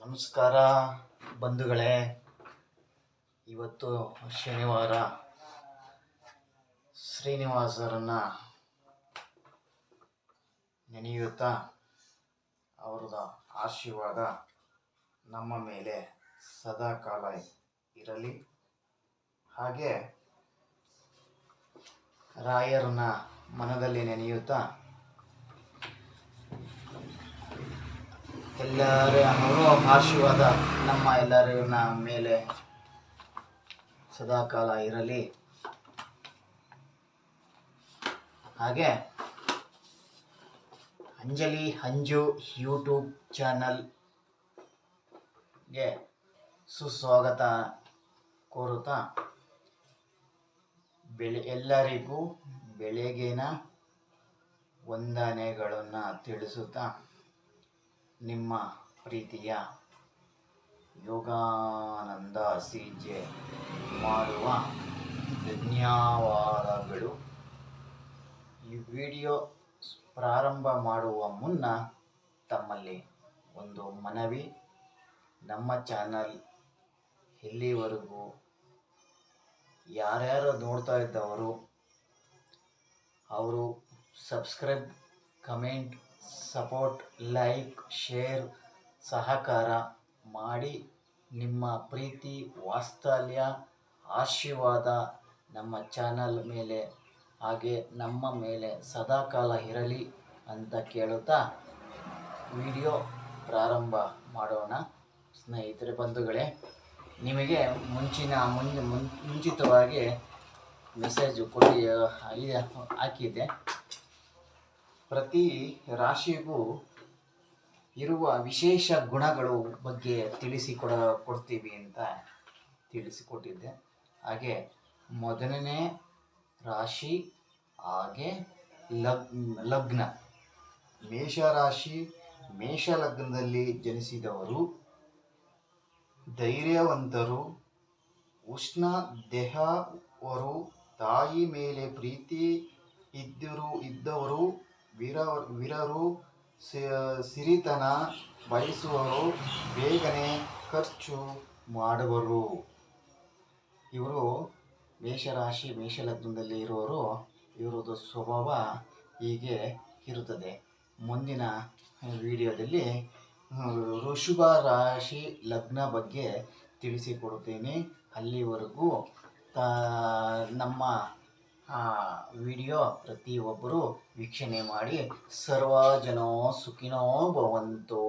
ನಮಸ್ಕಾರ ಬಂಧುಗಳೇ. ಇವತ್ತು ಶನಿವಾರ ಶ್ರೀನಿವಾಸರನ್ನು ನೆನೆಯುತ್ತಾ ಅವರದ ಆಶೀರ್ವಾದ ನಮ್ಮ ಮೇಲೆ ಸದಾಕಾಲ ಇರಲಿ. ಹಾಗೆ ರಾಯರನ್ನ ಮನದಲ್ಲಿ ನೆನೆಯುತ್ತಾ ಎಲ್ಲರ ಆಶೀರ್ವಾದ ನಮ್ಮ ಎಲ್ಲರಿನ ಮೇಲೆ ಸದಾಕಾಲ ಇರಲಿ. ಹಾಗೆ ಅಂಜಲಿ ಅಂಜು ಯೂಟ್ಯೂಬ್ ಚಾನಲ್ಗೆ ಸುಸ್ವಾಗತ ಕೋರುತ್ತಾ ಎಲ್ಲರಿಗೂ ಬೆಳಗಿನ ವಂದನೆಗಳನ್ನು ತಿಳಿಸುತ್ತಾ ನಿಮ್ಮ ಪ್ರೀತಿಯ ಯೋಗಾನಂದ CJ ಮಾಡುವ ಧನ್ಯವಾದಗಳು. ಈ ವಿಡಿಯೋ ಪ್ರಾರಂಭ ಮಾಡುವ ಮುನ್ನ ತಮ್ಮಲ್ಲಿ ಒಂದು ಮನವಿ. ನಮ್ಮ ಚಾನಲ್ ಇಲ್ಲಿವರೆಗೂ ಯಾರ್ಯಾರು ನೋಡ್ತಾ ಇದ್ದವರು ಅವರು subscribe, comment, support, like, share, ಸಹಕಾರ ಮಾಡಿ ನಿಮ್ಮ ಪ್ರೀತಿ, ವಾತ್ಸಲ್ಯ, ಆಶೀರ್ವಾದ ನಮ್ಮ ಚಾನಲ್ ಮೇಲೆ ಹಾಗೆ ನಮ್ಮ ಮೇಲೆ ಸದಾಕಾಲ ಇರಲಿ ಅಂತ ಕೇಳುತ್ತಾ ವಿಡಿಯೋ ಪ್ರಾರಂಭ ಮಾಡೋಣ. ಸ್ನೇಹಿತರೆ, ಬಂಧುಗಳೇ, ನಿಮಗೆ ಮುಂಚಿತವಾಗಿ ಮೆಸೇಜ್ ಹಾಕಿದ್ದೆ. ಪ್ರತಿ ರಾಶಿಗೂ ಇರುವ ವಿಶೇಷ ಗುಣಗಳು ಬಗ್ಗೆ ಕೊಡ್ತೀವಿ ಅಂತ ತಿಳಿಸಿಕೊಟ್ಟಿದ್ದೆ. ಹಾಗೆ ಮೊದಲನೇ ರಾಶಿ ಹಾಗೆ ಲಗ್ನ. ಮೇಷರಾಶಿ, ಮೇಷ ಲಗ್ನದಲ್ಲಿ ಜನಿಸಿದವರು ಧೈರ್ಯವಂತರು, ಉಷ್ಣ ದೇಹವರು, ತಾಯಿ ಮೇಲೆ ಪ್ರೀತಿ ಇದ್ದವರು, ವೀರರು, ಸಿರಿತನ ಬಯಸುವರು, ಬೇಗನೆ ಖರ್ಚು ಮಾಡುವರು. ಇವರು ಮೇಷರಾಶಿ ಮೇಷಲಗ್ನದಲ್ಲಿ ಇರುವವರು. ಇವರದ್ದು ಸ್ವಭಾವ ಹೀಗೆ ಇರುತ್ತದೆ. ಮುಂದಿನ ವಿಡಿಯೋದಲ್ಲಿ ವೃಷಭ ರಾಶಿ ಲಗ್ನ ಬಗ್ಗೆ ತಿಳಿಸಿಕೊಡುತ್ತೇನೆ. ಅಲ್ಲಿವರೆಗೂ ನಮ್ಮ ವಿಡಿಯೋ ಪ್ರತಿಯೊಬ್ಬರು ವೀಕ್ಷಣೆ ಮಾಡಿ. ಸರ್ವ ಜನೋ ಸುಖಿನೋ ಭವಂತು.